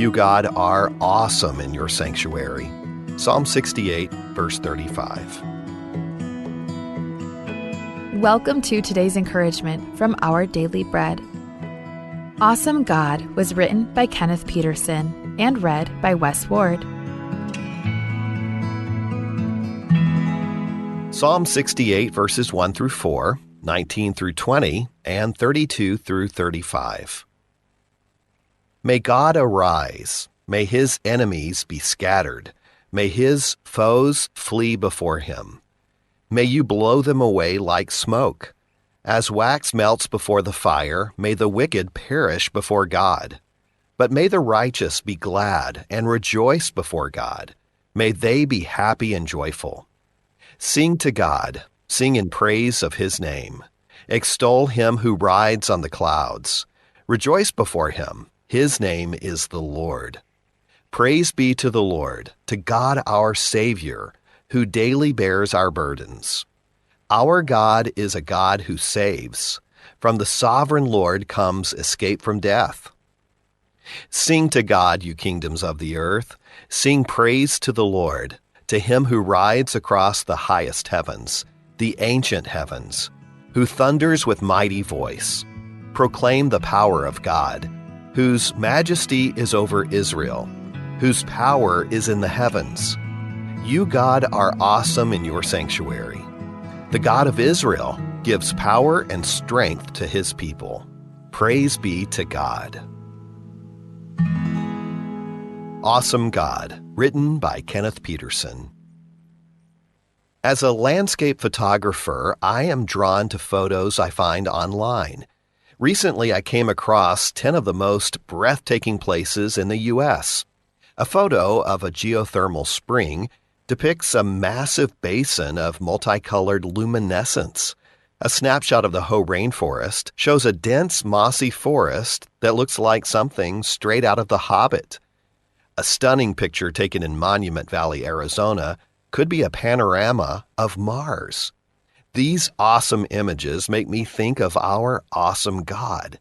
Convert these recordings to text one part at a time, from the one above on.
You, God, are awesome in your sanctuary. Psalm 68, verse 35. Welcome to today's encouragement from Our Daily Bread. Awesome God was written by Kenneth Peterson and read by Wes Ward. Psalm 68, verses 1 through 4, 19 through 20, and 32 through 35. May God arise. May his enemies be scattered. May his foes flee before him. May you blow them away like smoke. As wax melts before the fire, may the wicked perish before God. But may the righteous be glad and rejoice before God. May they be happy and joyful. Sing to God, sing in praise of his name. Extol him who rides on the clouds. Rejoice before him. His name is the Lord. Praise be to the Lord, to God our Savior, who daily bears our burdens. Our God is a God who saves. From the sovereign Lord comes escape from death. Sing to God, you kingdoms of the earth. Sing praise to the Lord, to him who rides across the highest heavens, the ancient heavens, who thunders with mighty voice. Proclaim the power of God, whose majesty is over Israel, whose power is in the heavens. You, God, are awesome in your sanctuary. The God of Israel gives power and strength to his people. Praise be to God. Awesome God, written by Kenneth Peterson. As a landscape photographer, I am drawn to photos I find online. Recently, I came across 10 of the most breathtaking places in the U.S. A photo of a geothermal spring depicts a massive basin of multicolored luminescence. A snapshot of the Hoh rainforest shows a dense, mossy forest that looks like something straight out of The Hobbit. A stunning picture taken in Monument Valley, Arizona, could be a panorama of Mars. These awesome images make me think of our awesome God.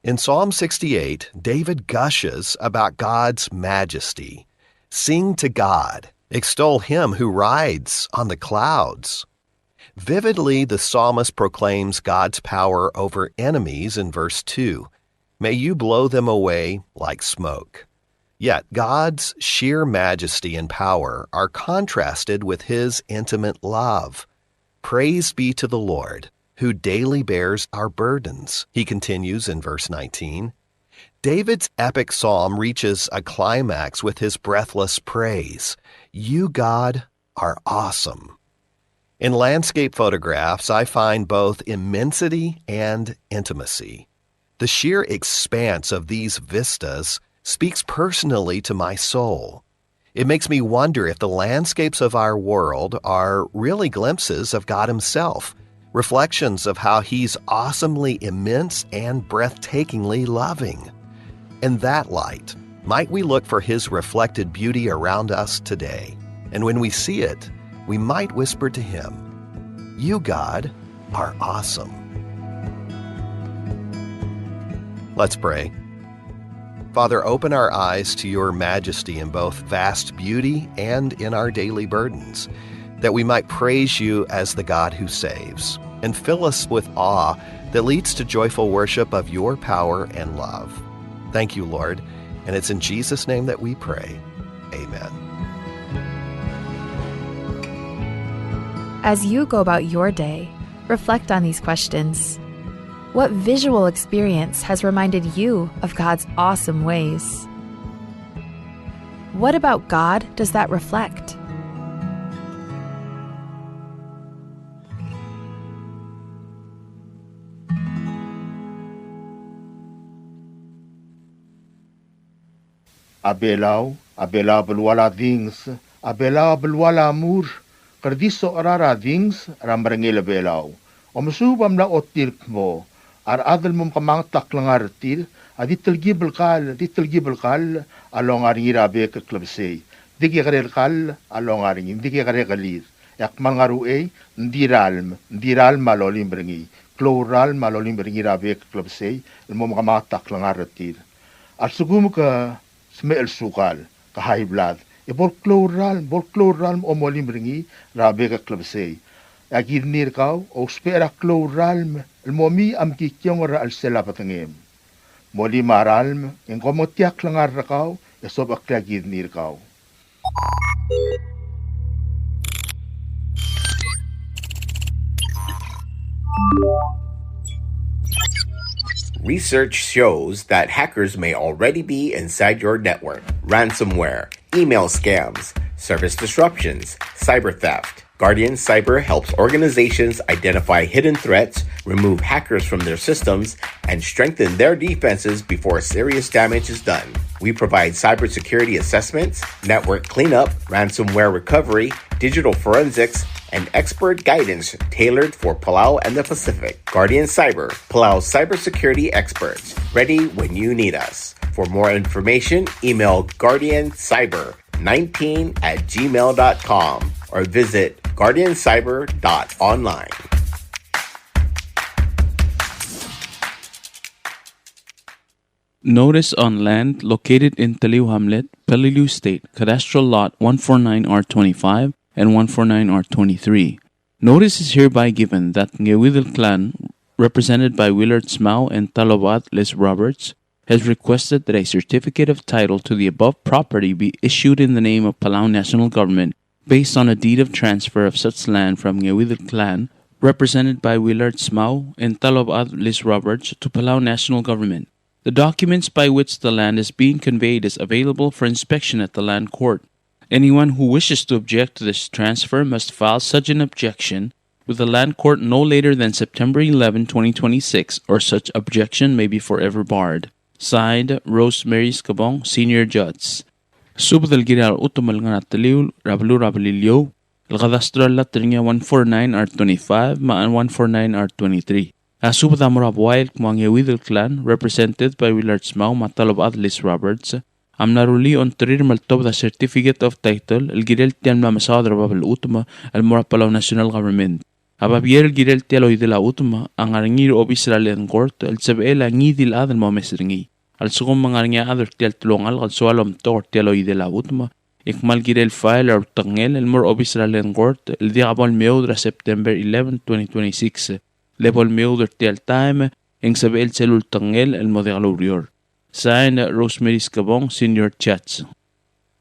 In Psalm 68, David gushes about God's majesty. Sing to God, extol him who rides on the clouds. Vividly, the psalmist proclaims God's power over enemies in verse 2. May you blow them away like smoke. Yet God's sheer majesty and power are contrasted with his intimate love. Praise be to the Lord, who daily bears our burdens, he continues in verse 19. David's epic psalm reaches a climax with his breathless praise. You, God, are awesome. In landscape photographs, I find both immensity and intimacy. The sheer expanse of these vistas speaks personally to my soul. It makes me wonder if the landscapes of our world are really glimpses of God himself, reflections of how he's awesomely immense and breathtakingly loving. In that light, might we look for his reflected beauty around us today? And when we see it, we might whisper to him, "You, God, are awesome." Let's pray. Father, open our eyes to your majesty in both vast beauty and in our daily burdens, that we might praise you as the God who saves, and fill us with awe that leads to joyful worship of your power and love. Thank you, Lord, and it's in Jesus' name that we pray. Amen. As you go about your day, reflect on these questions. What visual experience has reminded you of God's awesome ways? What about God does that reflect? Abelau belwala things, abelau belwala mur, kerdiso arara things, rambrangil abelau. Omusubam na otil mo, ar adal mum kamangtak lang artil, aditil gibel kal, along aring irabe ke klabsey. Digi karel kal, along aring, digi karel kalir. Yak mangaruey, ndiral malolim bringi, kloral malolim bringi irabe ke klabsey, mum kamangtak lang artil. Ar sugum ka smel sukal, ka high blood. Bolkloral o molim ringi, rabe ka klabsay. Agir nir kau, o spera kloralm, el momi am kikyong ra al sela patangem. Moli maralm, en komotiak langar kau, esob aklagir nir kau. Research shows that hackers may already be inside your network. Ransomware, email scams, service disruptions, cyber theft. Guardian Cyber helps organizations identify hidden threats, remove hackers from their systems, and strengthen their defenses before serious damage is done. We provide cybersecurity assessments, network cleanup, ransomware recovery, digital forensics, and expert guidance tailored for Palau and the Pacific. Guardian Cyber, Palau's cybersecurity experts, ready when you need us. For more information, email guardiancyber19@gmail.com or visit guardiancyber.online. Notice on land located in Taliw Hamlet, Peleliu State, Cadastral Lot 149R25 and 149R23. Notice is hereby given that Ngeudel clan, represented by Willard Smau and Talabat Les Roberts, has requested that a certificate of title to the above property be issued in the name of Palau National Government based on a deed of transfer of such land from Ngeudel clan, represented by Willard Smau and Talabat Les Roberts, to Palau National Government. The documents by which the land is being conveyed is available for inspection at the land court. Anyone who wishes to object to this transfer must file such an objection with the land court no later than September 11, 2026, or such objection may be forever barred. Signed, Rosemary Scabong, Senior Judge. Subdal giral utumal nga nataliw, rablu rabalilyo, el-kadastral latringa 149R25, maan 149R23. Asubda Morabwail Kmangewidel clan, represented by Willard Smau, Matalob Atlas Roberts, am naruli on trir maltob the certificate of title, el girel tiam la masadra babel utma, el Morapalaw National Government. Ababier el girel tialoy de la utma, ang arangir obisralian court, el sabel angidil adel momesringi. Al sugong mangarangya adel tial tulongal, al sualom tor tialoy de la utma, ikmal girel file or tangel, el mor obisralian court, el diabol meudra September 11, 2026. Level Milder Tial Time, en Sabel Celul Tangel, el Modelo. Signed, Rosemary Scabong, Senior Chats.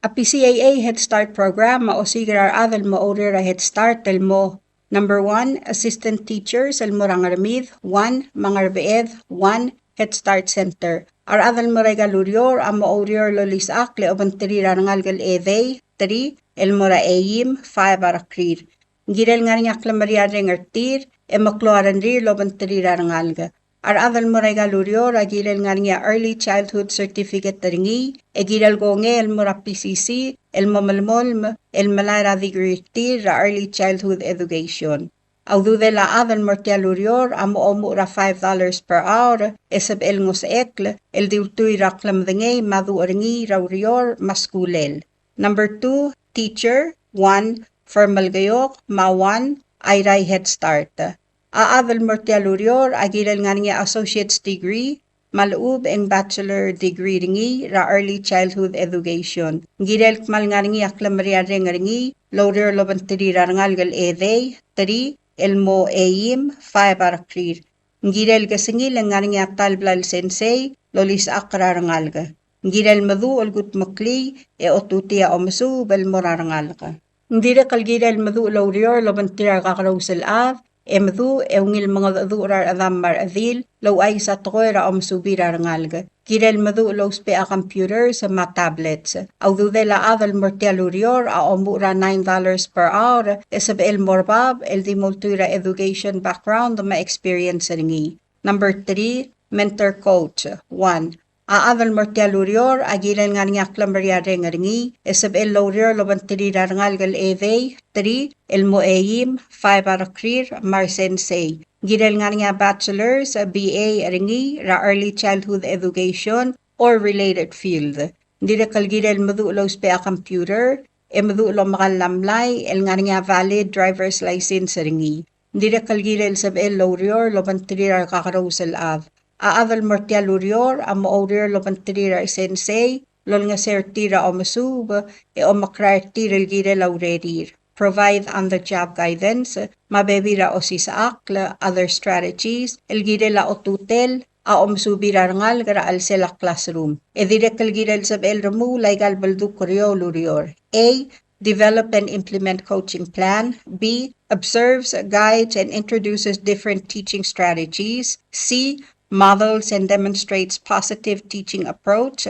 A PCAA Head Start program maosigar adal mo order a Head Start el mo. Number 1, Assistant Teachers el Morangaramid, 1, Mangarbeed, 1, Head Start Center. Ar adal mo regalurior a mo order lolisak le obantiri rangalgal eday, 3, el Mora Eim, 5 arakrir. Girel nga rin aklamaria rengartir, e makluaran rir lobantiri rangalga. Ar adal mo regalurior a girel nga rin Early Childhood Certificate ringi, e girel gonge el Mora PCC, el Momalmolm, el Malara Digritir ra Early Childhood Education. Audu de la adal mortialurior a mo ra $5 per hour, esab el ngos ekle, el diutuy raklam denge madu ringi raurior maskulel. Number 2, Teacher, 1, Formal Gayok, Ma 1, Ayray Head Start. Aadal mortialurior, agilal nga niya Associate's Degree, maloob ang Bachelor Degree ringi, ra Early Childhood Education. Gilal kmal nga ringi aklamaria ringi, loader lobantiri rangalgal eday, 3, elmo eim, 5 arakrir. Gilal kasingil nga ringi talblal sensei, lolis akra rangalga. Gilal madu olgut makli, e otutia omsu bel morarangalga. Ndira kalgira el madu laurior lobantira kakarosel av, e madu e ungil mga durar adamar adil, law ay sa tokoira omsubira rangalga. Gira el madu law spe a computer sa mga tablets. Audu de la adal mortialurior a omura $9 per hour, e sab el morbab el di multura education background ma experience ringi. Number 3, mentor coach, 1. Aadal mortialurior, agilan nga nga klamaria ringi, esab el laurior lobantiri rangalgal eday, 3, el moeim, 5 arakrir, marsensei. Giral nga bachelor's, BA ringi, ra Early Childhood Education, or related field. Ndira kalgiral maduulaw spe a computer, e maduulaw makalamlay, el nga valid driver's license ringi. Ndira kalgiral sab el laurior lobantiri kakarosal av. Aadal mortialurior, ang maurior lobantiri sensei, lol nga sertira o masub, o makrartira gire lauredir. Provide on-the-job guidance, mabebira o sisaak, other strategies, elgire la o tutel, o masubira ngal gara al sela classroom. Direct gire sab el remu laigal baldu koryo lurior. A. Develop and implement coaching plan. B. Observes, guides, and introduces different teaching strategies. C. Models and demonstrates positive teaching approach.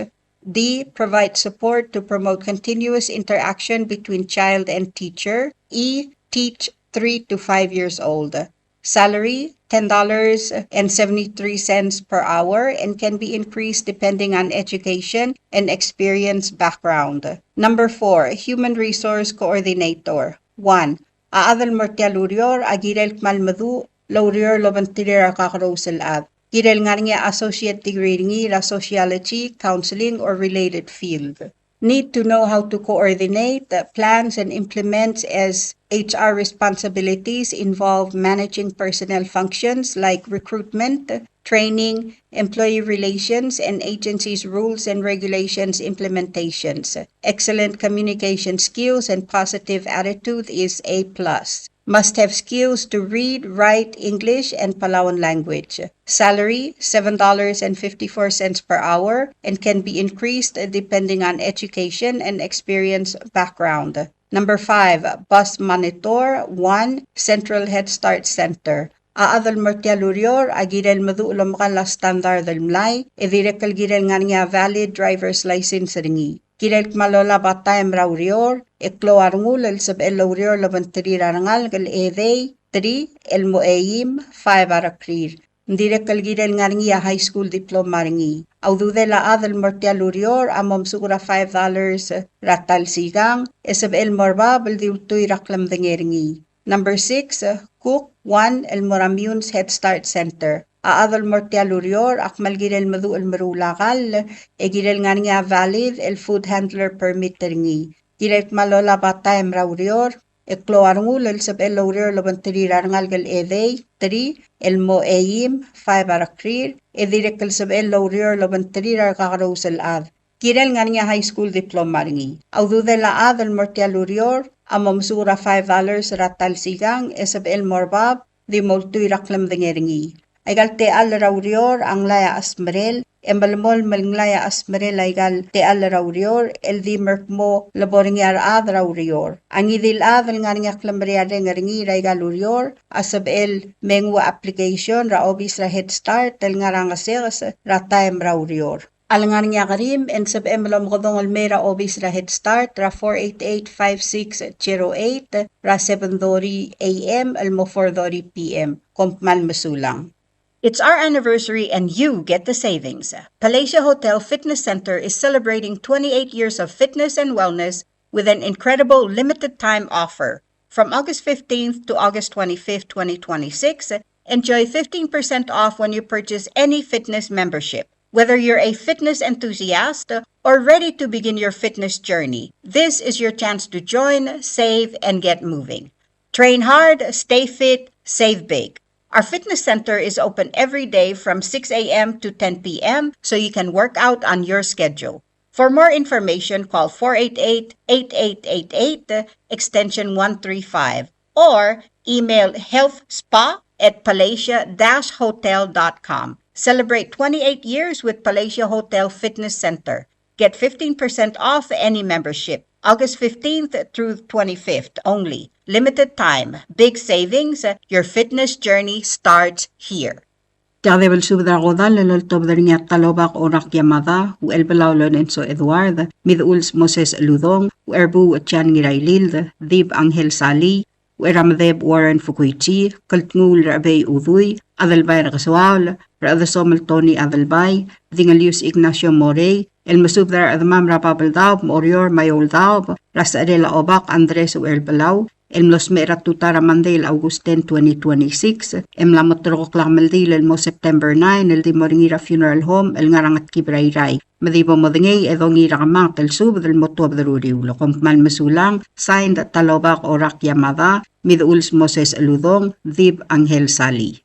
D. Provides support to promote continuous interaction between child and teacher. E. Teach 3 to 5 years old. Salary, $10.73 per hour and can be increased depending on education and experience background. Number 4, Human Resource Coordinator. 1. Aadal Mortialurior, Agirel Kmalmadu, Laurior Lobantirir Kakarosel. Girel nga niya associate degree ngi sociology, counseling, or related field. Need to know how to coordinate plans and implement as HR responsibilities involve managing personnel functions like recruitment, training, employee relations, and agencies' rules and regulations implementations. Excellent communication skills and positive attitude is A+. Must have skills to read, write, English, and Palauan language. Salary, $7.54 per hour and can be increased depending on education and experience background. Number 5, Bus Monitor. 1, Central Head Start Center. Aadal Mortialurior, agirel madu ulamkala standard dalmlay, evirekal girel nga valid driver's license ringi. Girel malola batayam raurior, ekloarngul el sab el laurior labantiri rangal gal edey, 3, el moeim, 5 arakrir. Ndirekal girel nga high school diploma ringi. Aududela adal Mortialurior, amom sugura $5 ratal sigang, esab el morba baldiutoy raklam dengeringi. Number 6, Cook. 1, El Moramunes Head Start Center. Aadal Mortialurior, akmal girel madu el marulakal, girel nga valid el food handler permit ringi. Girel malola batayam raurior, ekloarngul el sab el laurior labantiri rangal gal edey, 3, el moeim, 5 arakrir, direk el sab el laurior labantiri kakarosel ad. Girel nga high school diploma ringi. Aududela adal Mortialurior, amom sura $5 ratal sigang esab el morbab di moltuy raklam dengeringi. Aigal te al raurior ang laya asmerel, embalmol malinglaya asmerel aigal te al raurior, el di merkmo laboringyar ad raurior. Ang idil adal nga klambriade ngaringi raigal urior, asab el mengwa application raobis ra head start tel nga rangasegas ratayem raurior. Alangan niya karim and sab emblem kodong almera obis ra head start ra 488-5608 ra 7:30 AM almo 4:30 PM kompmal masulang. It's our anniversary and you get the savings. Palasia Hotel Fitness Center is celebrating 28 years of fitness and wellness with an incredible limited time offer. From August 15th to August 25th, 2026, enjoy 15% off when you purchase any fitness membership. Whether you're a fitness enthusiast or ready to begin your fitness journey, this is your chance to join, save, and get moving. Train hard, stay fit, save big. Our fitness center is open every day from 6 a.m. to 10 p.m. so you can work out on your schedule. For more information, call 488-8888, extension 135, or email healthspa@palasia-hotel.com. Celebrate 28 years with Palasia Hotel Fitness Center. Get 15% off any membership. August 15th through 25th only. Limited time. Big savings. Your fitness journey starts here. Tadebel subdagodan lelol tobdernya talobak orak yamada, Uherbelau Lorenzo Eduard, Miduls Moses Ludong, Uherbu Chan Ngirailil, Dib Angel Sali, Uheramdeb Warren Fukuichi, Kaltngul Rabey Uduy, Adelbay Rakaswal, Radasomel Tony Adelbay, Dingalius Ignacio Morey, El Masubdar Admam Rapabaldao, Morior Mayoldao, Rasarela Obak Andres Uherbelau, El Mlosmera Tutara Mandel Augustin 2026, El Lamotrok Lakmeldil El Mo September 9, El Dimoringira Funeral Home, El Ngarangat Kibrayray, Madibo Modengay, Edongira Kamang Tel Sub del Motob de Ruriulo, Kompmal Mesulang, signed Talobak Orak Yamada, Miduls Moses Ludong, Dib Angel Sali.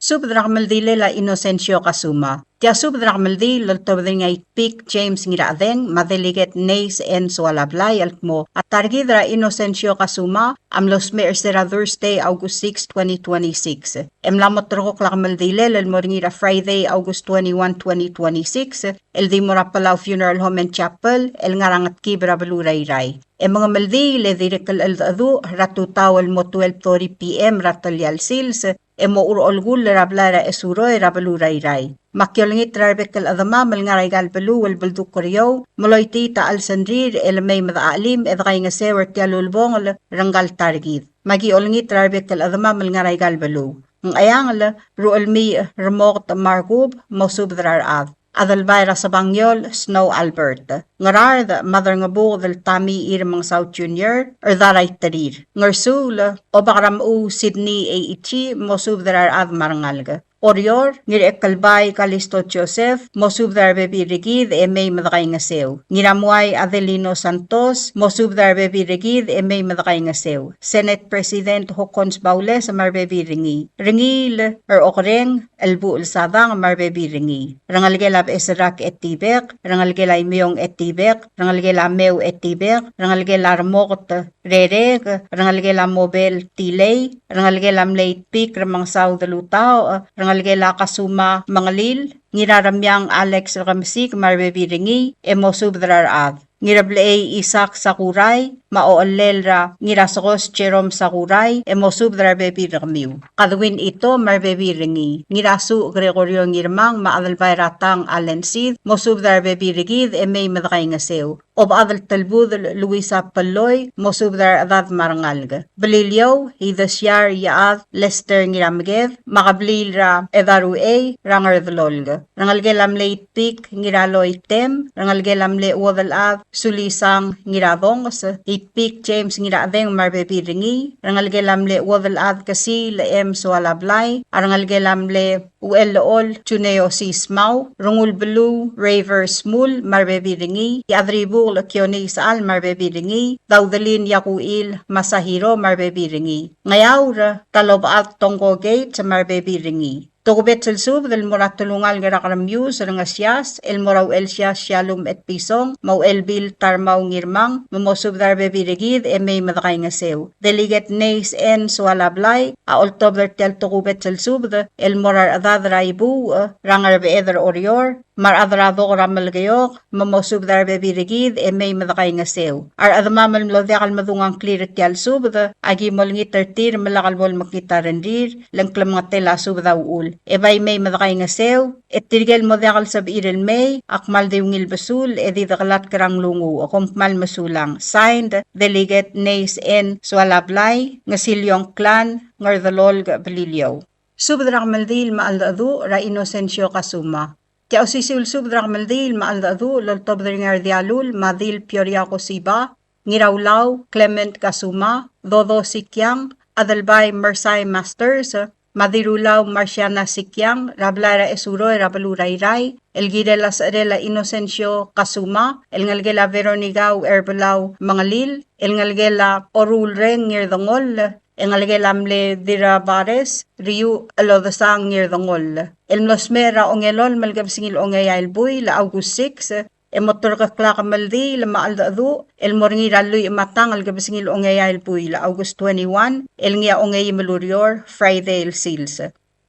Subdrakmaldile la Inocensio Kazuma. Tia subdrakmaldi loltobding ay Pik James ngiradeng madeliget Nays en Sualablay alkmo at targidra Inocensio Kazuma am los meersera Thursday August 6, 2026. Emlamot rokok lakmaldile lelmoringira Friday August 21, 2026 el dimora Palau Funeral Home and Chapel el ngarangat kibra balurayray. E mga maldi le direkal aldadu ratu tawal mo 12:30 PM ratal yalsils e mo urolgul rablara esuroy rabalurayray. Makyolngit rarbekal adama malngaray galbalu wal balduk koryo moloyti ta alsandrir el may madaalim edgay nga sewer tialulbong ranggal targid. Magiolngit rarbekal adama malngaray galbalu. Ng ayang ruol mi remort margub mosubdrar ad. Adalbayra sa Bangyol, Snow Albert. Ngarard, mother nga buo del Tami Irmang South Jr. Daray tarir. Ngarsul, Obak Sydney A.E.T. Mosubdrar ad marangalga. Orior, ngir ekalbay Kalisto Joseph, mosubdar bebi rigid may madakay nga sew. Ngiramuay Adelino Santos, mosubdar bebi rigid may madakay nga sew. Senate President Hokons Baules marbebi ringi. Ringil, okreng, elbuul sadang marbebi ringi. Rangalgelab esrak etibek, rangalgelay miyong etibek, rangalgela mew etibek, rangalgela ramokot rereg, rangalgela mobile tilay, rangalgelam late peak ramang saw dalutaw, rangalgela Kazuma mangalil, ngiraramyang Alex Ramsik marbebiringi, emosubdrar ad. Ngirablay Isak Sakuray, maoolelra ngirasokos Jerome Sakuray, emosubdrar bebiramiw. Kadwin ito marbebiringi. Ngirasu Gregorio ngirmang maadalbayratang alensid, mosubdrar bebirigid may madakay nga sew. Obadal talbud Luisa Paloy, mosubdar adad marangalga. Balilyaw, hidasyar yaad Lester ngiramgev, makablilra edarue, rangardelolga. Rangalgelam late pik ngiraloy tem, rangalgelam le wadalad sulisang ngiradongos, ipik James ngiradeng marbebiringi, rangalgelam le wadalad kasi leem sualablay, arangalgelam le uelol chuneo sismaw, rungul belu raver smul marbebiringi, iadribu Kioni Saal marbebiringi, Daudalin Yakuil Masahiro marbebiringi. Ngayaw talobaat Tonggo Gate sa marbebiringi. Togobet sub del moratulungal garakaramius rangasyas, el moraw elsyas shalom et pisong, mau elbil tarmaw ngirmang, mamosubdar bebirigid may madakay nga sew. Deliget Nays en Sualablay, aoltobler tel togobet sub el morar adad raibu, rangar beeder orior, mar adrado ramalgayok, mamosubdar bebirigid may madakay nga sew. Ar adamamal mlodekal madungang klirit yal sub, agi molngit tertir malakal mol makitarendir, langklam nga tela sub daw ul. Ebay may madakay nga sew, tirigel mo dekal sab iril may, akmal diwngil basul, didakalat karang lungu, akumpmal masulang. Signed, Delegate Nays N. Sualablay, nga silyong clan, ngardalol balilyaw. Subdrakmaldil maaldadu, ra Inocensio Kazuma. Tia usisul subdrakmaldil maaldadu, loltobder ngardialul, madil Pioriaco Siba, ngirawlaw, Clement Kazuma, Dodo Sikyang, adalbay Mersay Masters, Madirulaw Marciana Sikyang, Rablara Esuroy Rabalurayray, El Girela Sarela Inocensio Kazuma, El Ngalgela Veronica Uherbelau Mangalil, El Ngalgela Orulreng Ngirdongol, El Ngalgela Mle Dirabares, Riu Alodasang Ngirdongol. El Mlosmera Ongelol Malgabsingil Ongayail Buy la August 6, motor ka klakamaldi la maaldadu, el moringira luy matang al gabasingil ongayal puy la August 21, el ngia ongay malurior Friday el sils.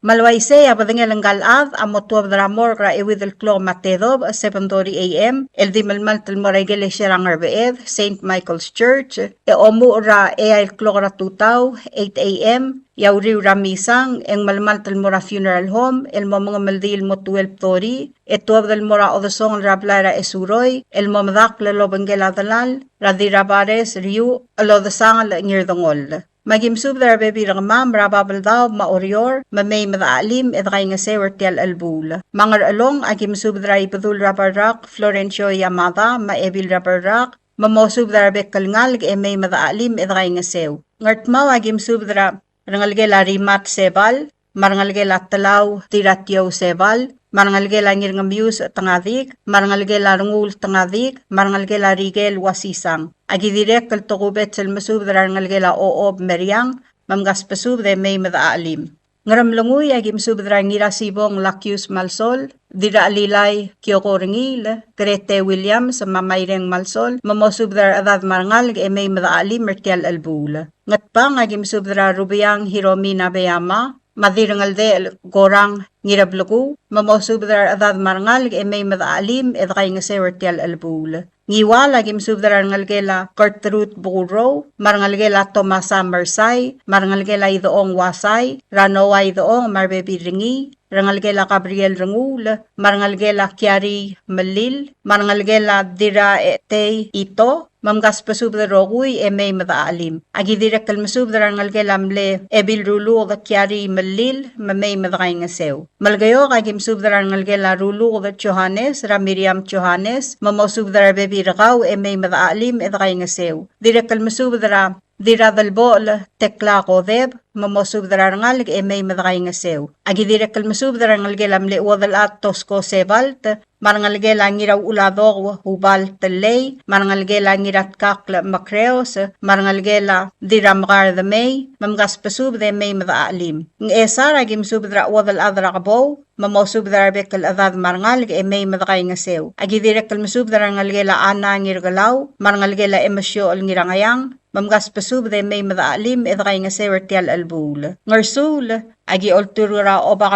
Malwayse abadangel ang galad amotuab dramor ra iwid el klo matedob 7:30 AM el dimalmal tel moraygele sirangar beed St. Michael's Church omu ra el klo ra tutaw 8 AM yauriw ramisang eng malmal tel mora funeral home el mga maldil mo 12:30 etuab del mora odosong rablara esuroy el momadak lelobangela dalal radirabares riu alodasang al ngirdongol. Magimsub dar bebi rangmam rababal daw maorior mamay madaalim edkay nga sewer tial albul. Mangar along agimsub dar ipadul rabarak Florencio Yamada maebil rabarak mamosub dar bekalngal may madaalim edkay nga sew. Ngartmaw agimsub dar rangalgela rimat sebal marangalgela talaw tiratyo sebal marangalgela ngirngamyus tangadik marangalgela rungul tangadik marangalgela rigel wasisang. Agi direk kal tokubet sel masub dar ngalgela oob meryang mamgas pasub de may madaalim. Ngaramlanguy agim subdra ngira sibong Lakyus Malsol, dira alilay Kyoko Ringil, Grete Williams, Mamayreng Malsol, mamosubdra adad marangal emay madaali mertial albula. Ngatpang agim subdra Rubiang Hiromi Nabeyama, madirangal de gorang ngirablugu, mamosubdra adad marangal emay madaalim edkay ngase mertial albula. Ngiwal agim subdra ngalgela Gertrude Burrow, marangalgela Tomasa Mersay, marangalgela idoong Wasay, Ranoa idoong Marbebi Ringi, rangalgela Gabriel Rangul, marangalgela Kiari Malil, marangalgela Dira Etey Ito, mamgas pasubdra roguy emay madaalim. Agi direkal masubdra ngalgela mle ebil rulu da Kiari Malil, mamay madakay ngasew. Malgayo agim subdra ngalgela rulu da Johannes, Ramiriam Johannes, mamosubdra bebi ragaw emay madaalim edakay ngasew. Direkal masubdra dira dalbol tekla kodeb mamosubdra ngalg emay madakay ngasew. Agi direkal masubdra ngalgela mle wadal at tosko sebalt, marangalgela ngiraw uladog hubal talay, marangalgela ngirat kakla makreos, marangalgela dira magar the may, mamgas pasubde may madaalim. Ng esar agim subdra wadal adra kabow, mamosubdra bekal adad marangalg emay madakay ngasew. Agi direkal masubdra ngalgela ana ngirgalaw, marangalgela emasyo al ngirangayang, mamgas pasubde may madaalim edakay ngasew ertial albul. Ngarsul, agi olturura Obak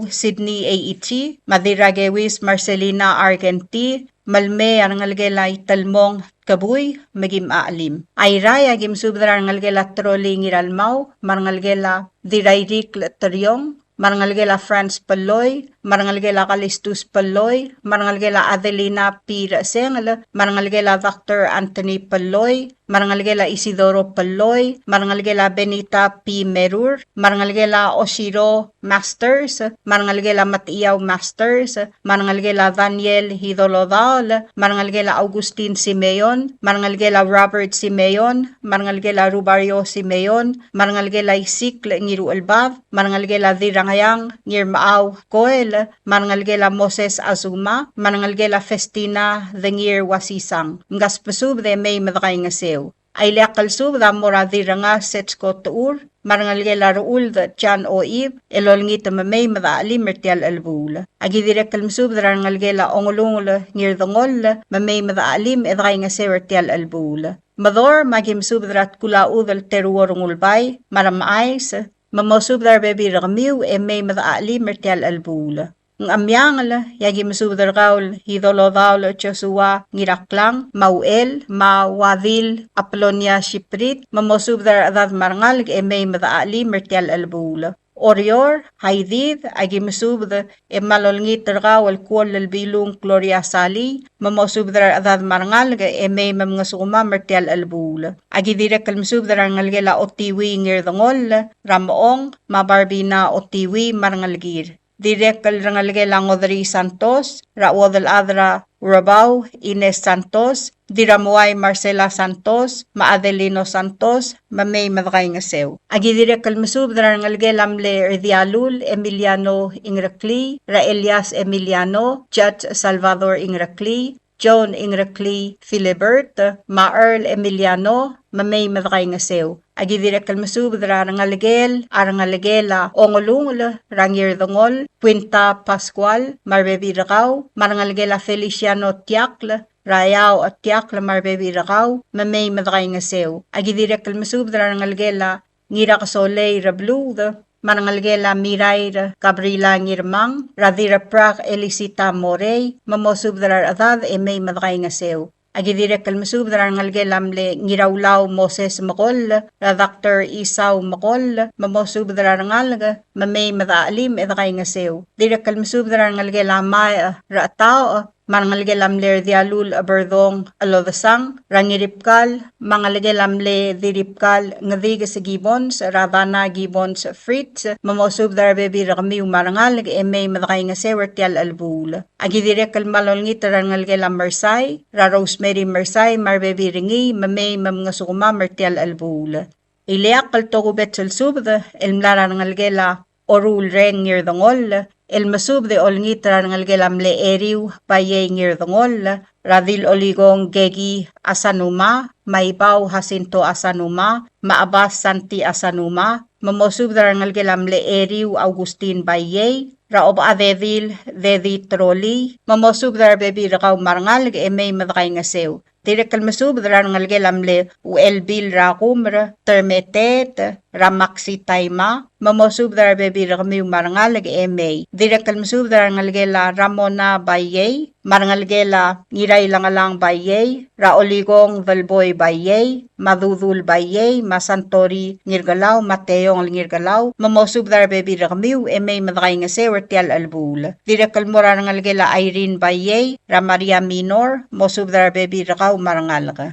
Sydney AET, Madira Gewis Marcelina Argenti, Malme arangalgela Talmong Kabuy, magim aalim. Ayray agim subdra arangalgela Troli Ngiralmaw, marangalgela Dirairik Taryong, marangalgela France Paloy, marangalgela Kalistus Paloy, marangalgela Adelina P. Rasengel, marangalgela Dr. Anthony Paloy, marangalgela Isidoro Paloy, marangalgela Benita P. Merur, marangalgela Oshiro Masters, marangalgela Matiyaw Masters, marangalgela Daniel Hidolodal, marangalgela Augustin Simeon, marangalgela Robert Simeon, marangalgela Rubario Simeon, marangalgela Isikl Ngiru Albav, marangalgela Dirangayang Ngirmaaw Koel, marangalgela Moses Azuma, marangalgela Festina Dengir Wasisang, ngas pasub de may madakay ngasew. Ay liakalsub da mora diranga setsko tuur, marangalgela ruul da Jan Oib, elolngita mamay madaalim mertial albul. Agi direkal masub da rangalgela ongulungul ngirdongol, mamay madaalim edakay ngasew ertial albul. Mador magim subdrat kula udal teruorongul bay, maramais, mamosub dar bebi ramiw may madaalim mertial albul. Ng amyangal, yagi masubdar gaul, hidolodaul, Joshua, Ngiraklang, Mauel, Mawadil, Apolonia Shiprit, mamosubdar adad marangal, may madaali, mertial albula. Orior, Haidid, agi masubdar, malolngit gaul, kual lalbilung, Gloria Sali, mamosubdar adad marangal, may mamngasuma, mertial albula. Agi direkal masubdar ngalgela otiwi ngirdangol, Ramaong, Mabarbina otiwi marangalgir. Direkal rangalgela Ngodri Santos, Rawadal Adra Rabaw, Ines Santos, Diramuay Marcela Santos, Maadelino Santos, Mamay Madakay Ngasew. Agi direkal masub rangalgela mle Erdialul, Emiliano Ingrakli, Raelias Emiliano, Judge Salvador Ingrakli, John Ingrakli Philibert, Maerl Emiliano, Mamay Madakay Ngasew. Agi direkal masubdra rangalgel, arangalgela, ongolungol, rangirdongol, Quinta Pascual, Marbebi Rakaw, marangalgela Feliciano Tiakl, Rayaw at Tiakl, Marbebi Rakaw, mamay madakay ngasew. Agi direkal masubdra rangalgela, ngira kasoley rablud, marangalgela Miray Gabriela Ngirmang, Radira Prak Elisita Morey, mamosubdra adad may madakay ngasew. Agi direkal masubdra ngalgela mle ngirawlaw Moses Makol, Dr. Isaw Makol, mamosubdra ngalga, mamay madaalim edakay ngasew. Direkal masubdra ngalgela may raataw, marangalgelam le dialul aberdong alodasang, rangiripkal, mangalgelam le diripkal ngadiga sa gibons, radana gibons fritz, mamosub darbebi rakamiw marangalag may madakay nga sewertial albul. Agi direkal malolngit rangalgelam mersay, ra Rosemary mersay, marbebi ringi, mamay mamngasukuma mertial albul. Iliak kaltoko betsel subda, elmlara rangalgela orul reng ngir dongol, el masub de olngitra ngalgelamle eriw baye ngir dongol, radil oligong gegi asanuma, maibaw hasinto asanuma, maabas santi asanuma, mamosub de ngalgelamle eriw Augustin baye, raob adedil dedi troli, mamosub de bebi rakaw marangal emay madakay ngasew. Direkal masub dran ngalgelamle uelbil rakumr termetet ramaksi taima mamosub dar bebi rakamiw marangal emay. Direkal masub dran ngalgela ramona bayay marangalgela ngiray langalang bayay raoligong valboy bayay madudul bayay masantori ngirgalaw mateyong ngirgalaw mamosub dar bebi rakamiw emay madakay ngase wertial albul. Direkal mura ngalgela Irene bayay ramaria minor mosub dar bebi rakaw marangal ka.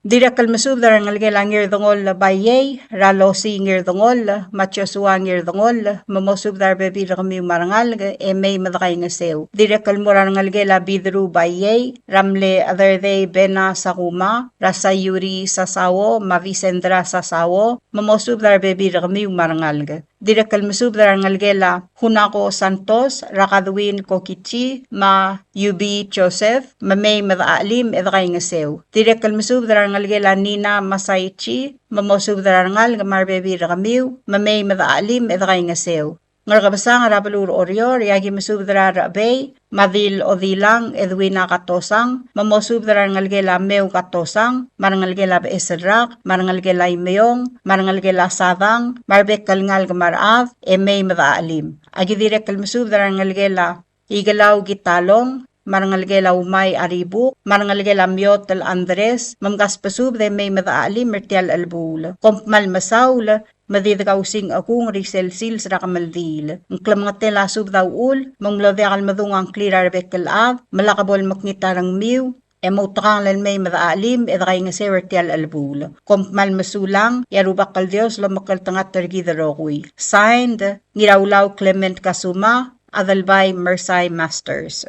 Direkal masub dar ngalgela ngir dongol bayay ralosi ngir dongol machosua ngir dongol mamosub dar bebi rakamiw marangal ka emay madakay ngasew. Direkal mura ngalgela bidru bayay ramle otherday bena sakuma rasayuri sasawo mavisendra sasawo mamosub dar bebi rakamiw marangal ka. Direkal masub dar ngalgela Hunako Santos Rakadwin Kokichi ma UB Joseph mamay madaalim edakay ngasew. Direkal masub dar ngalgela Nina Masaichi mamosub dar ngal gamar bebi rakamiw mamay madaalim edakay ngasew. Ngalgabasang rabalur orior yagi masub dar rabay madil odilang edwina katosang mamosub dar ngalgela meu katosang marangalgela beesrak marangalgela imeyong marangalgela sadang marbekal ngal gamarav emay madaalim. Agi direkal masub dar ngalgela igalaw gitalong marangalgela umay aribuk marangalgela myotel Andres mamgaspasub de may madaalim mertial albul kompmal masaul madidagaw sing akong risel sils rakamaldil. Ang klamangate lasub daw ul, manglodekal madungang klirar bekel av, malakabol maknitarang miw, emautakang lalmay madaalim, edakay nga sewertial albul. Kompmal masulang, yarubak kal Diyos, lamakal tangat tergidarokoy. Signed, Ngirawlaw Clement Kazuma, Adalbay Mersay Masters.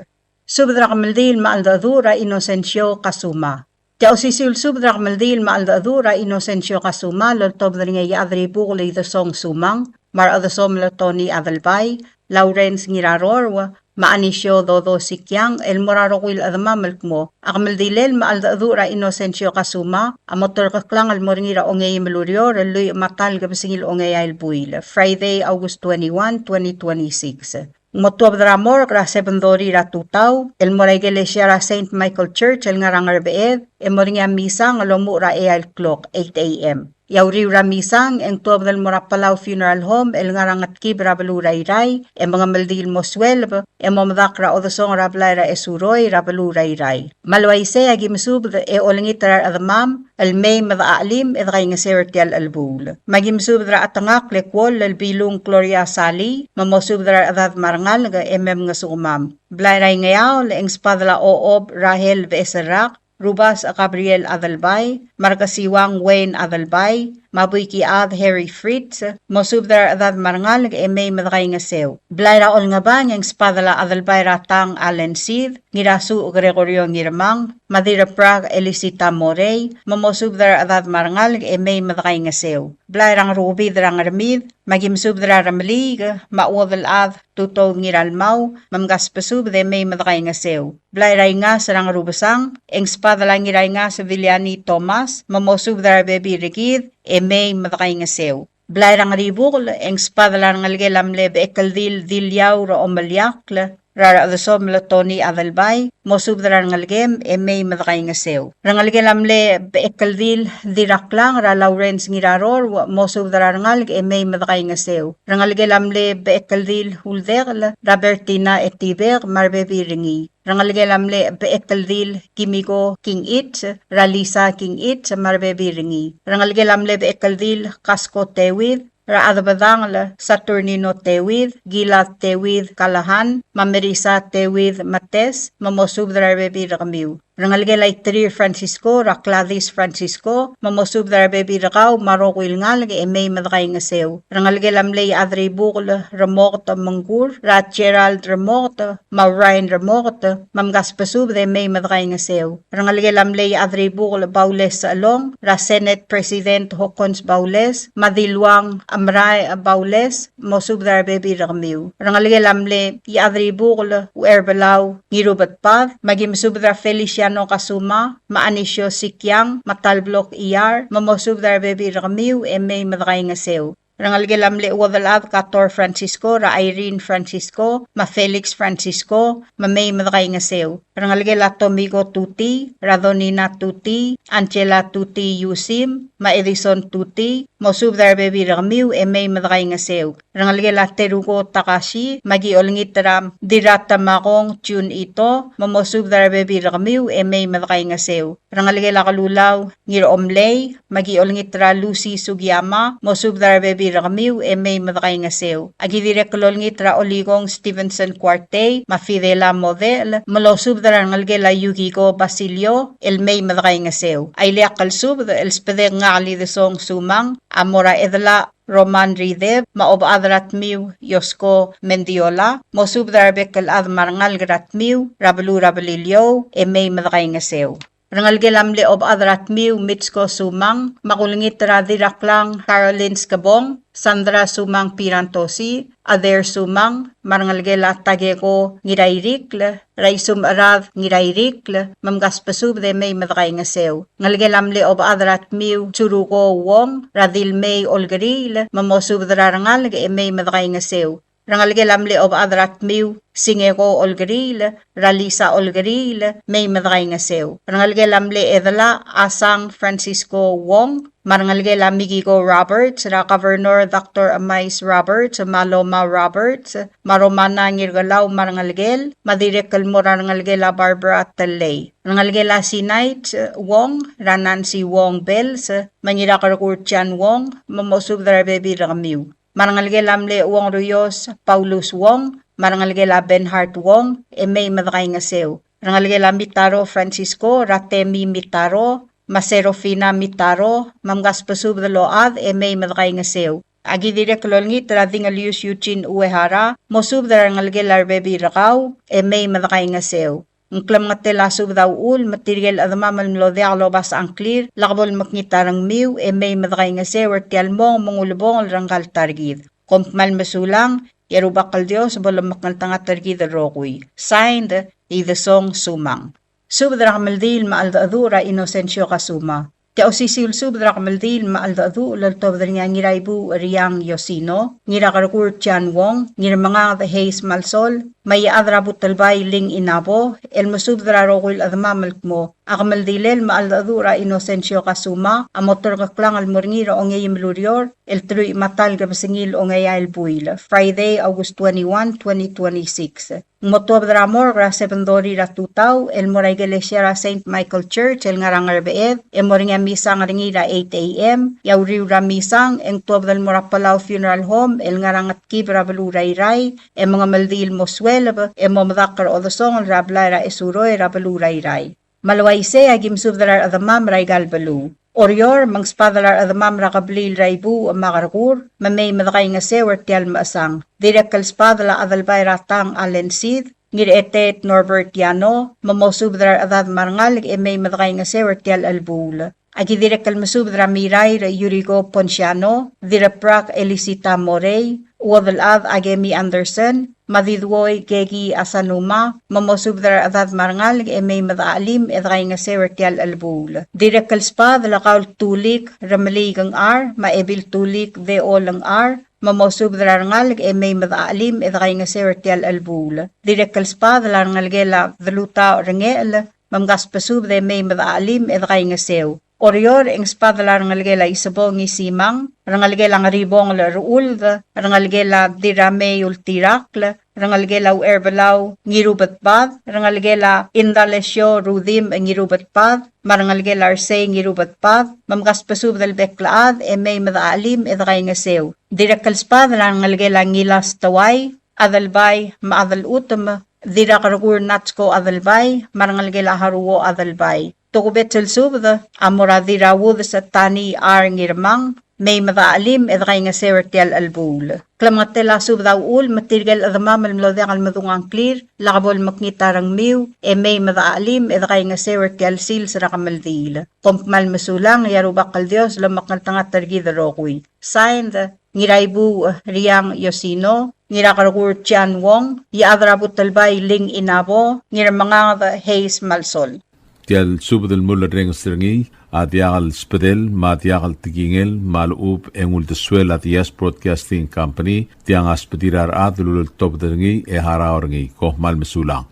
Subdra kamaldil maaldadura Inocensio Kazuma. Tiao sisil subdra kamaldil maaldadura Inocensio Kazuma lortob na rin adri bukuli song sumang mar adasom lotoni adalbay Lawrence ngirarorwa maanisyo dodo sikyang el morarokwil adamamalk mo akamaldilel maaldadura Inocensio Kazuma amotor kaklang almoringira ongay maluryor luy matal gabasingil ongay albuil Friday August 21, 2026. Motuab dramor kra 7:30 ra tutaw el moray iglesia ra St. Michael Church el ngarangar beed e moringa misa ngalomu ra clock 8 a.m. Yauri ra misang eng tuab del mora Palau Funeral Home el ngarangat kibra baluray ray e mga maldil mo 12 e momadak ra odosong ra blayra esuroy ra baluray ray. Malway se agi masub e olingit ra adamam el may madaalim e kay nga sertial albul. Magimsub ra atangak lekwol el bilung Gloria Sali mamosub ra adad marangal ga nga sumam. Blayray ngayaw le eng spadla oob Rahel Veserak Rubas Gabriel Adalbay, Markasiwang Wayne Adalbay, Mabuiki Ad Harry Fritz, Mosubdar Adad Marangal may madakay nga sew. Blayra ol nga ba ng spadala Adalbay Ratang Allen Sid, Ngirasu Gregorio Ngirmang, Madira Prague Elisita Morey, Mamosubdar Adad Marangal may madakay nga sew. Blayrang Ruby Drang Ramid, Magimsubdra Ramlig, Maudal Ad Tuto Ngiralmaw, Mamgaspasub de may madakay nga sew. Blayray nga sarang rubasang, eng spadala ngiray nga sa Villani Thomas, Mamosubdar Baby Rigid, may madakay nga sew. Blayrang ribukl, eng spadala ngalgelamle beekaldil dilyaw ra omalyakla, rara adasom Tony Adalbay, mosubdra ngalgem may madakay nga sew. Rangalgelamle beekaldil diraklang ra Lawrence ngiraror, mosubdra ngalg may madakay nga sew. Rangalgelamle beekaldil huldegl, Robertina etiber marbebi ringi. Rangalgelamle beekaldil Kimiko King It, Ralisa King It marbebi ringi. Rangalgelamle beekaldil Kasko Tewid, Raadabadang Saturnino Tewid, Gila Tewid Kalahan, Mamerisa Tewid Mates, Mamosubdra Bebi Ramiw. Rangalgelay Tri Francisco, Rakladis Francisco, mamosub dara baby rakaw, marokwil ngal, may madakay nga sew. Rangalgelam lay adre bukol, ramokta manggur, Rat Gerald ramokta, Maurine ramokta, mamgaspasub de may madakay nga sew. Rangalgelam lay adre bukol Baules sa along, Ra Senate President Hokons Baules, Madilwang Amray Baules, mosub dara baby rakamiw. Rangalgelam lay adre bukol Uherbelau, Ngirubat Path, magimsub dara Feliciano Kazuma, Maanisyo Sikyang, Matalblok Iyar, mamosub dara baby rakamiw, may madakay nga sew. Rangalgelam le wadalad Kator Francisco, Ra Irene Francisco, Ma Felix Francisco, Ma May madakay nga sew. Rangalgela Tomigo Tuti, Radonina Tuti, Angela Tuti Yusim, Ma Edison Tuti, mosub dar baby ramiw may madakay nga sew. Rangalgela Terugo Takashi, Magiolngit ram Dirata Makong Tune ito, mamosub dar baby ramiw may madakay nga sew. Rangalgela Kalulaw, Ngir Omlay, Magiolngit ra Lucy Sugiyama, mosub dar baby ramiw may madakay nga sew. Agidire kololngit ra Oligong Stevenson Cuarte, Mafidela Model, malosub dar rangalgela Yukiko Basilio, may madakay nga sew. Ailea kalsub el spede ngali de song sumang, Amora edla Roman Ridev, maob adrat miw, Yosko Mendiola, mosub darbe kal ad marangal grat miw, Rabalu Rabalilyo, may madakay nga sew. Rangalgelam le ob adrat miw, Mitsko Sumang, makulingit radiraklang Caroline Skabong, Sandra Sumang Pirantosi, Ader Sumang, Marangalgela Tageko Ngirairikl, Raisum Arad Ngirairikl, Mamgaspasub de may madakay nga sew. Ngalgelam le ob adrat miw, Churuko Wong, Radil May Olgaril, Mamosub dararangal may madakay nga sew. Rangalgelam le ob adrat miw, Singeko Olgaril, Ralisa Olgaril, may madakay nga sew. Rangalgelam le edala Asang Francisco Wong, Marangalgela Migiko Roberts, Ra Governor Dr. Amais Roberts, Maloma Roberts, Maromana Ngirgalaw Marangalgel, Madirek Kalmura Rangalgela Barbara Talay. Rangalgela Sinait Wong, Ranansi Wong Bells, Mangirakarakurtian Wong, Mamosub Darabebi Ramiw. Marangalgelam le Wong Ruyos, Paulus Wong, Marangalgela Benhart Wong, may madakay nga sew. Rangalgela Mitaro Francisco, Ratemi Mitaro, Maserofina Mitaro, Mamgaspasub de Load, may madakay nga sew. Agidire kololngit Radingalius Eugene Uehara, Mosub de Rangalgela Bebi Rakaw, may madakay nga sew. Ngklam nga tela sub daw ul, material adama malmlodea lobas ang clear, lakabol maknitarang miw, may madakay nga sewer tialmong mangulubong ranggal targid. Kompmal masulang, yarubakal Diyos, bolamak ng tanga targid rokoy. Signed, Idesong Sumang. Subdra kamaldil maaldaadura Inocensio Kazuma. Te osisil subdra kamaldil maaldaadu laltobdra nga ngiraibu Riyang Yosino, ngirakarukur Tian Wong, ngirmanga the Hayes Malsol, may adra butalbay ling inabo, el musubdra rokuil admamalk mo, akamaldilel maaldaadura Inocensio Kazuma, amotor kaklang almurngira o ngayim lurior, el truy matal gabasingil o ngayal buil, Friday, August 21, 2026. Motobdra mor gra 7 ra tutaw, el moray galesya St. Michael Church, el ngarangar beed, el moringa misang ringira 8 a.m., yaw ra misang, eng tobdal mora Palau Funeral Home, el ngarangat kibra baluray-ray, el mga maldil moswelab, el momadakar o dosong, el rablayra esuroy, rabaluray-ray. Malawayse, agim subdarar adamam raygal balu. Orior, mangspadalar adamam rakablil raibu ang makarakur, mamay madakay nga sewer tial maasang. Direkal spadala adalbay ratang alensid, ngir etet Norbert Yano, mamosubdar adad marangalig may madakay nga sewer tial albul. Agi direkal masubdra miray Yurigo Ponciano, diraprak Elisita Morey, Uwadalad Agemi Anderson, Madidwoy Gegi Asanuma, mamosubdar adad marangalig may madaalim edray nga sewer tial albul. Direkal spa dalakaw tulik ramaligang ar, maebil tulik de olang ar, mamosubdar ngalig may madaalim edray nga sewer tial albul. Direkal spa dalangalgela daluta rengel, mamgaspasubde may madaalim edray nga sew. Orior ing spadala rangalgela isabong isimang, rangalgela nga ribong laruul, rangalgela dirame ultirakl, rangalgela Uherbelau ngirubatpad, rangalgela indalesyo rudim ngirubatpad, marangalgela arsay ngirubatpad, mamgaspasub dal beklaad may madaalim edray nga sew. Direkal spadala rangalgela ngilas taway, adalbay maadal utam, dira karagur natsko adalbay, marangal gila haruo adalbay. Tukubet silsubda, amura dira wud sa tani ar ngirmang, may madaalim edray nga sertial albul. Klamatela subda ul, matirgal adamam almlodeng almadungang clear, lakabol maknitarang miw, may madaalim edray nga sertial sil sa rakamaldil. Kompmal masulang, yarubak kal Dios, lamakal tangat targida rokui. Signed, Ngiraibu Riang Yosino, Ngirakaragur Tian Wong, Yadrabut Talbay Ling Inabo, Ngiramanga Hayes Malsol. Tial subdel mulla reng stringi, adiagal spedel, madiagal tigingel, malub engul de swel at Yes Broadcasting Company, tiang aspedirar adlul top dringi e haraorngi, koh mal mesulang.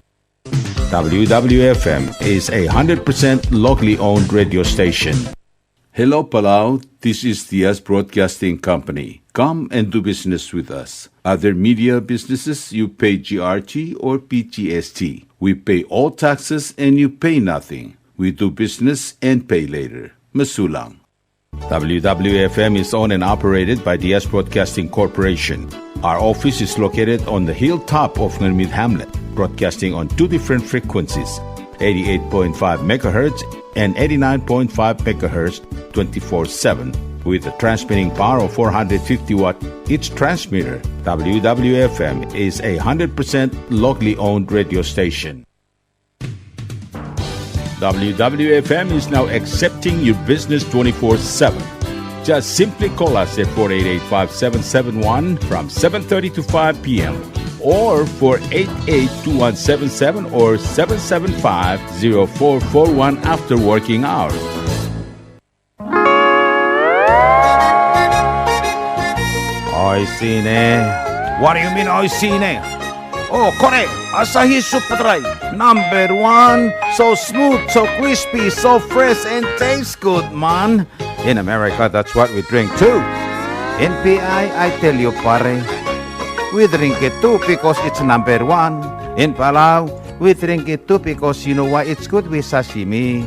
WWFM is a 100% locally owned radio station. Hello Palau, this is the Yes Broadcasting Company. Come and do business with us. Other media businesses, you pay GRT or PTST. We pay all taxes and you pay nothing. We do business and pay later. Masulang. WWFM is owned and operated by the Yes Broadcasting Corporation. Our office is located on the hilltop of Ngeudel Hamlet, broadcasting on two different frequencies, 88.5 megahertz and 89.5 megahertz 24/7. With a transmitting power of 450 watt each transmitter, WWFM is a 100% locally owned radio station. WWFM is now accepting your business 24/7. Just simply call us at 488-5771 from 7:30 to 5 p.m. or 488-2177 or 775-0441 after working hours. Oi sine. What do you mean oi sine? Oh, correct. Asahi Super Dry. Number 1. So smooth, so crispy, so fresh, and tastes good, man. In America, that's what we drink too. In PI, I tell you, pare, we drink it too because it's number 1. In Palau, we drink it too because you know why it's good with sashimi.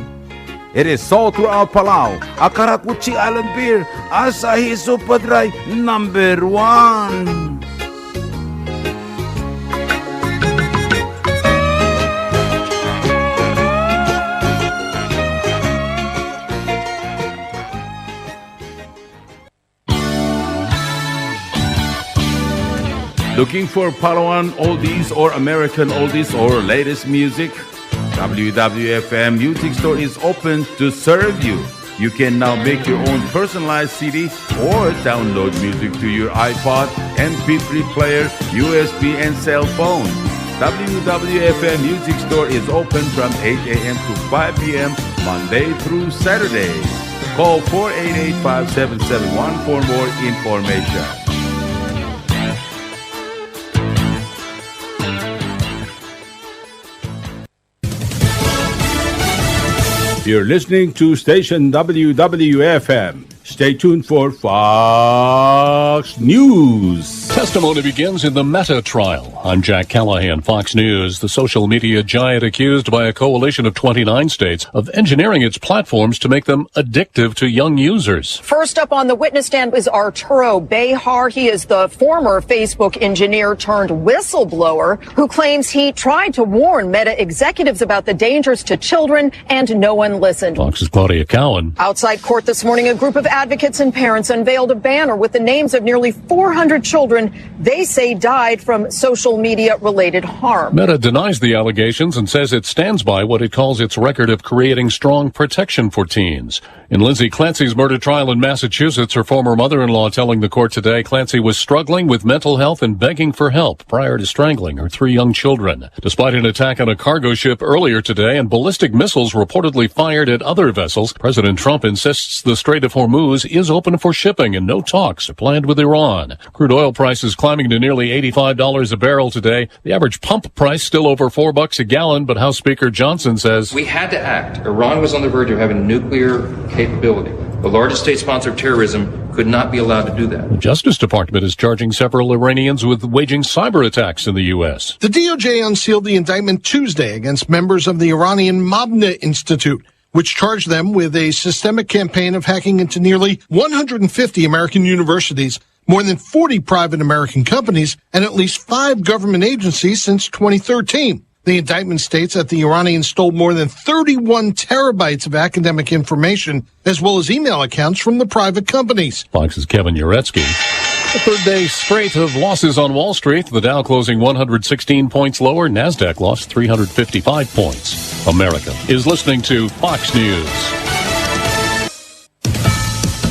It is sold throughout Palau. Akarakuchi Island Beer, Asahi Super Dry, number 1. Looking for Palauan oldies or American oldies or latest music? WWFM Music Store is open to serve you. You can now make your own personalized CD or download music to your iPod, MP3 player, USB, and cell phone. WWFM Music Store is open from 8 a.m. to 5 p.m. Monday through Saturday. Call 488-5771 for more information. You're listening to station WWFM. Stay tuned for Fox News. Testimony begins in the Meta trial. I'm Jack Callahan, Fox News. The social media giant accused by a coalition of 29 states of engineering its platforms to make them addictive to young users. First up on the witness stand is Arturo Behar. He is the former Facebook engineer turned whistleblower who claims he tried to warn Meta executives about the dangers to children and no one listened. Fox's Claudia Cowan. Outside court this morning, a group of advocates and parents unveiled a banner with the names of nearly 400 children they say died from social media-related harm. Meta denies the allegations and says it stands by what it calls its record of creating strong protection for teens. In Lindsay Clancy's murder trial in Massachusetts, her former mother-in-law telling the court today Clancy was struggling with mental health and begging for help prior to strangling her 3 young children. Despite an attack on a cargo ship earlier today and ballistic missiles reportedly fired at other vessels, President Trump insists the Strait of Hormuz is open for shipping and no talks are planned with Iran. Crude oil prices climbing to nearly $85 a barrel today. The average pump price still over $4 a gallon, but House Speaker Johnson says we had to act. Iran was on the verge of having nuclear capability. The largest state sponsor of terrorism could not be allowed to do that. The Justice Department is charging several Iranians with waging cyber attacks in the U.S. The DOJ unsealed the indictment Tuesday against members of the Iranian Mabna Institute, which charged them with a systemic campaign of hacking into nearly 150 American universities, more than 40 private American companies, and at least 5 government agencies since 2013. The indictment states that the Iranians stole more than 31 terabytes of academic information, as well as email accounts from the private companies. Fox's Kevin Uretsky. The third day straight of losses on Wall Street. The Dow closing 116 points lower. NASDAQ lost 355 points. America is listening to Fox News.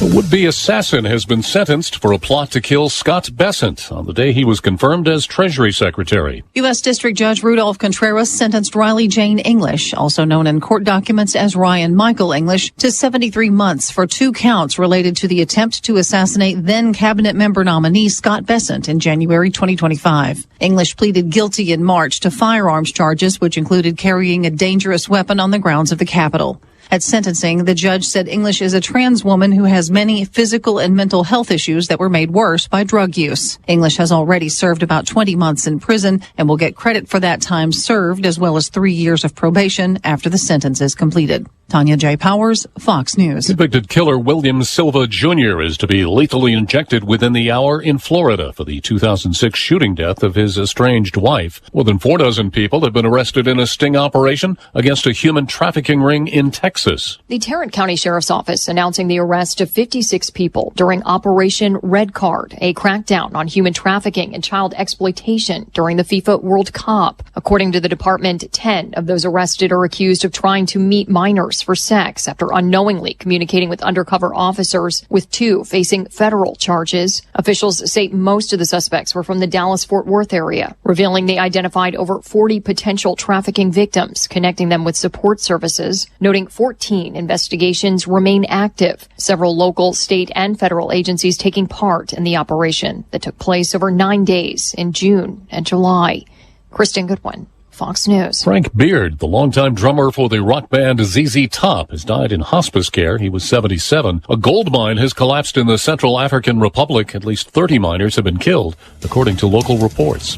A would-be assassin has been sentenced for a plot to kill Scott Bessent on the day he was confirmed as Treasury Secretary. U.S. District Judge Rudolph Contreras sentenced Riley Jane English, also known in court documents as Ryan Michael English, to 73 months for 2 counts related to the attempt to assassinate then cabinet member nominee Scott Bessent in January 2025. English pleaded guilty in March to firearms charges, which included carrying a dangerous weapon on the grounds of the Capitol. At sentencing, the judge said English is a trans woman who has many physical and mental health issues that were made worse by drug use. English has already served about 20 months in prison and will get credit for that time served, as well as 3 years of probation after the sentence is completed. Tanya J. Powers, Fox News. Convicted killer William Silva Jr. is to be lethally injected within the hour in Florida for the 2006 shooting death of his estranged wife. More than 4 dozen people have been arrested in a sting operation against a human trafficking ring in Texas. The Tarrant County Sheriff's Office announcing the arrest of 56 people during Operation Red Card, a crackdown on human trafficking and child exploitation during the FIFA World Cup. According to the department, 10 of those arrested are accused of trying to meet minors for sex after unknowingly communicating with undercover officers, with 2 facing federal charges. Officials say most of the suspects were from the Dallas-Fort Worth area, revealing they identified over 40 potential trafficking victims, connecting them with support services, noting 14 investigations remain active. Several local, state, and federal agencies taking part in the operation that took place over 9 days in June and July. Kristen Goodwin, Fox News. Frank Beard, the longtime drummer for the rock band ZZ Top, has died in hospice care. He was 77. A gold mine has collapsed in the Central African Republic. At least 30 miners have been killed, according to local reports.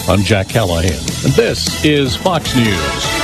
I'm Jack Callahan, and this is Fox News.